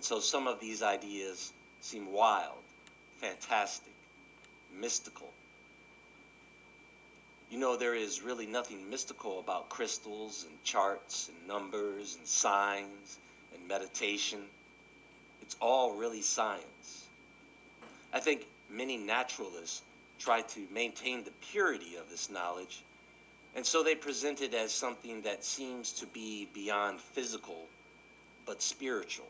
And so some of these ideas seem wild, fantastic, mystical. You know, there is really nothing mystical about crystals and charts and numbers and signs and meditation. It's all really science. I think many naturalists try to maintain the purity of this knowledge, and so they present it as something that seems to be beyond physical but spiritual.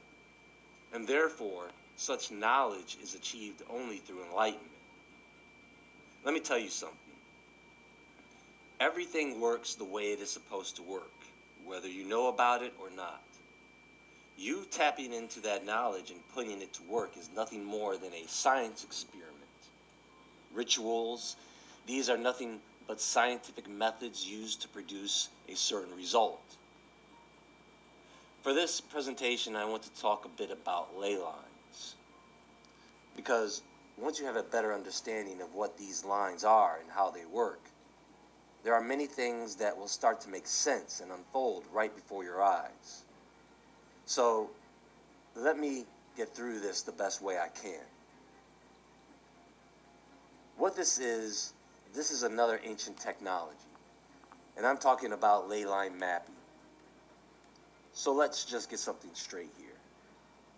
And therefore, such knowledge is achieved only through enlightenment. Let me tell you something. Everything works the way it is supposed to work, whether you know about it or not. You tapping into that knowledge and putting it to work is nothing more than a science experiment. Rituals, these are nothing but scientific methods used to produce a certain result. For this presentation, I want to talk a bit about ley lines, because once you have a better understanding of what these lines are and how they work, there are many things that will start to make sense and unfold right before your eyes. So let me get through this the best way I can. What this is another ancient technology, and I'm talking about ley line mapping. So let's just get something straight here.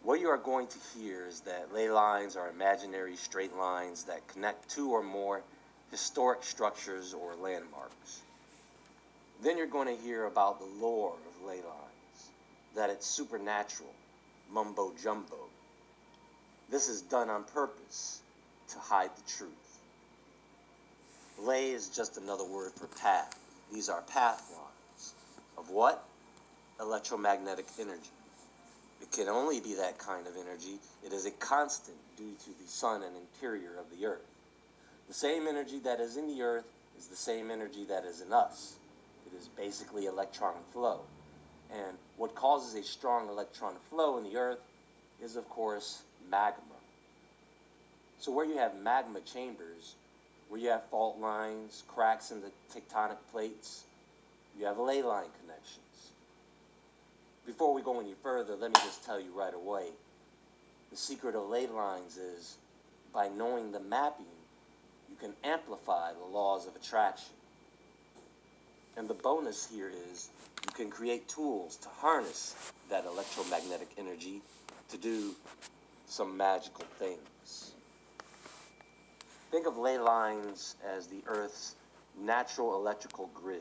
What you are going to hear is that ley lines are imaginary straight lines that connect two or more historic structures or landmarks. Then you're going to hear about the lore of ley lines, that it's supernatural, mumbo jumbo. This is done on purpose to hide the truth. Ley is just another word for path. These are path lines of what? Electromagnetic energy. It can only be that kind of energy. It is a constant due to the sun and interior of the earth. The same energy that is in the earth is the same energy that is in us. It is basically electron flow. And what causes a strong electron flow in the earth is, of course, magma. So where you have magma chambers, where you have fault lines, cracks in the tectonic plates, you have ley line connections. Before we go any further, let me just tell you right away, the secret of ley lines is, by knowing the mapping, you can amplify the laws of attraction. And the bonus here is, you can create tools to harness that electromagnetic energy to do some magical things. Think of ley lines as the Earth's natural electrical grid.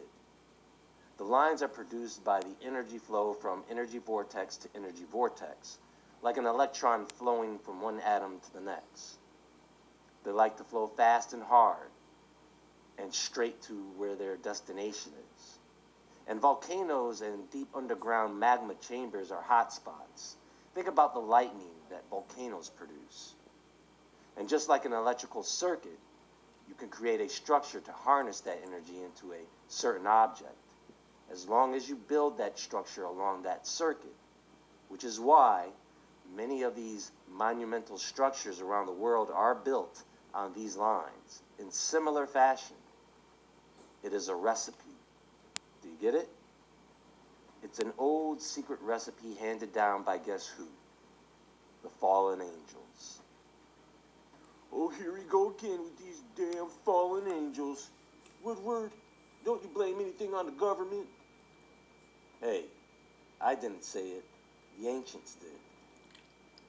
The lines are produced by the energy flow from energy vortex to energy vortex, like an electron flowing from one atom to the next. They like to flow fast and hard, and straight to where their destination is. And volcanoes and deep underground magma chambers are hot spots. Think about the lightning that volcanoes produce. And just like an electrical circuit, you can create a structure to harness that energy into a certain object, as long as you build that structure along that circuit, which is why many of these monumental structures around the world are built on these lines in similar fashion. It is a recipe. Do you get it? It's an old secret recipe handed down by guess who? The fallen angels. Oh, here we go again with these damn fallen angels. Woodward, don't you blame anything on the government? Hey, I didn't say it. The ancients did.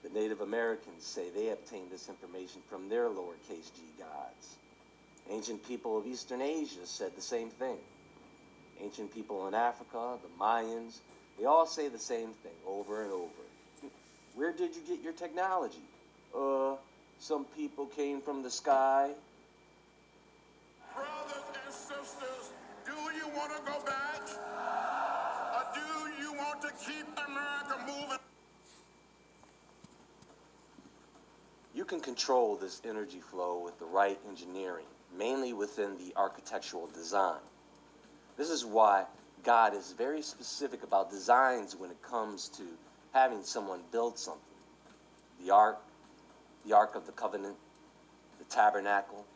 The Native Americans say they obtained this information from their lowercase g gods. Ancient people of Eastern Asia said the same thing. Ancient people in Africa, the Mayans, they all say the same thing over and over. Where did you get your technology? Some people came from the sky. Brothers and sisters, do you want to go back? Or do you want to keep America moving? You can control this energy flow with the right engineering, mainly within the architectural design. This is why God is very specific about designs when it comes to having someone build something. The Ark of the Covenant, the Tabernacle.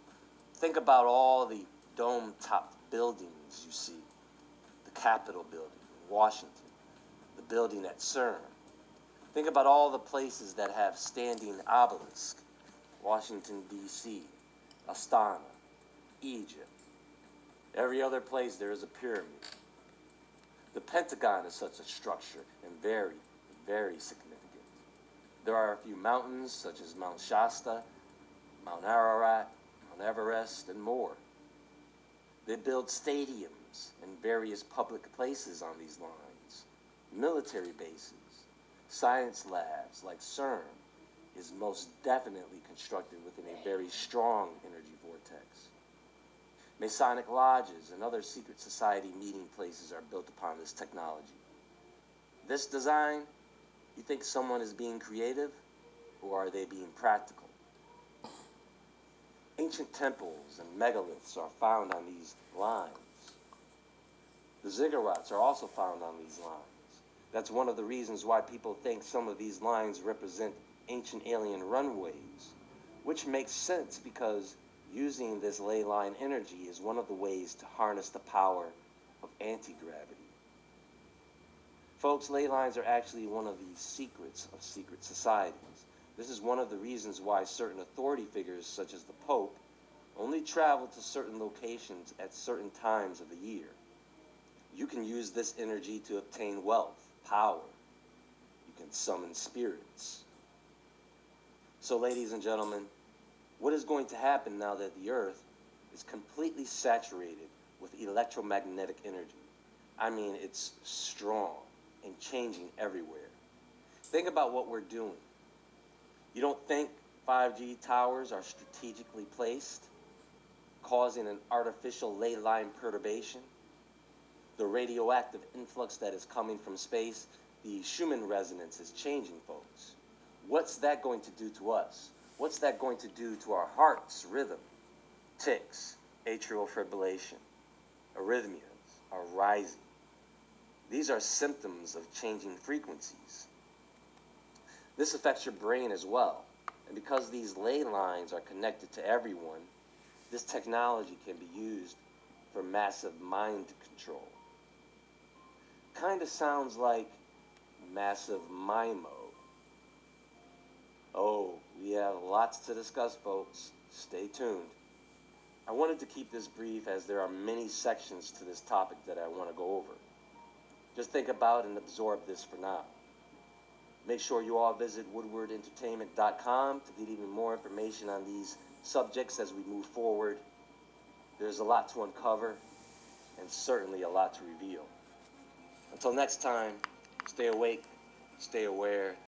Think about all the dome-topped buildings you see. The Capitol building in Washington, the building at CERN. Think about all the places that have standing obelisk. Washington, D.C., Astana, Egypt. Every other place there is a pyramid. The Pentagon is such a structure and very, very significant. There are a few mountains such as Mount Shasta, Mount Ararat, Mount Everest, and more. They build stadiums and various public places on these lines, military bases, science labs like CERN is most definitely constructed within a very strong energy vortex. Masonic lodges and other secret society meeting places are built upon this technology. This design, you think someone is being creative, or are they being practical? Ancient temples and megaliths are found on these lines. The ziggurats are also found on these lines. That's one of the reasons why people think some of these lines represent ancient alien runways, which makes sense because using this ley line energy is one of the ways to harness the power of anti-gravity. Folks, ley lines are actually one of the secrets of secret societies. This is one of the reasons why certain authority figures, such as the Pope, only travel to certain locations at certain times of the year. You can use this energy to obtain wealth, power. You can summon spirits. So, ladies and gentlemen, what is going to happen now that the Earth is completely saturated with electromagnetic energy? I mean, it's strong and changing everywhere. Think about what we're doing. You don't think 5G towers are strategically placed, causing an artificial ley line perturbation? The radioactive influx that is coming from space, the Schumann resonance is changing, folks. What's that going to do to us? What's that going to do to our heart's rhythm? Tics, atrial fibrillation, arrhythmias are rising. These are symptoms of changing frequencies. This affects your brain as well. And because these ley lines are connected to everyone, this technology can be used for massive mind control. Kind of sounds like massive MIMO. Oh, we have lots to discuss, folks. Stay tuned. I wanted to keep this brief as there are many sections to this topic that I want to go over. Just think about and absorb this for now. Make sure you all visit woodwardentertainment.com to get even more information on these subjects as we move forward. There's a lot to uncover and certainly a lot to reveal. Until next time, stay awake, stay aware,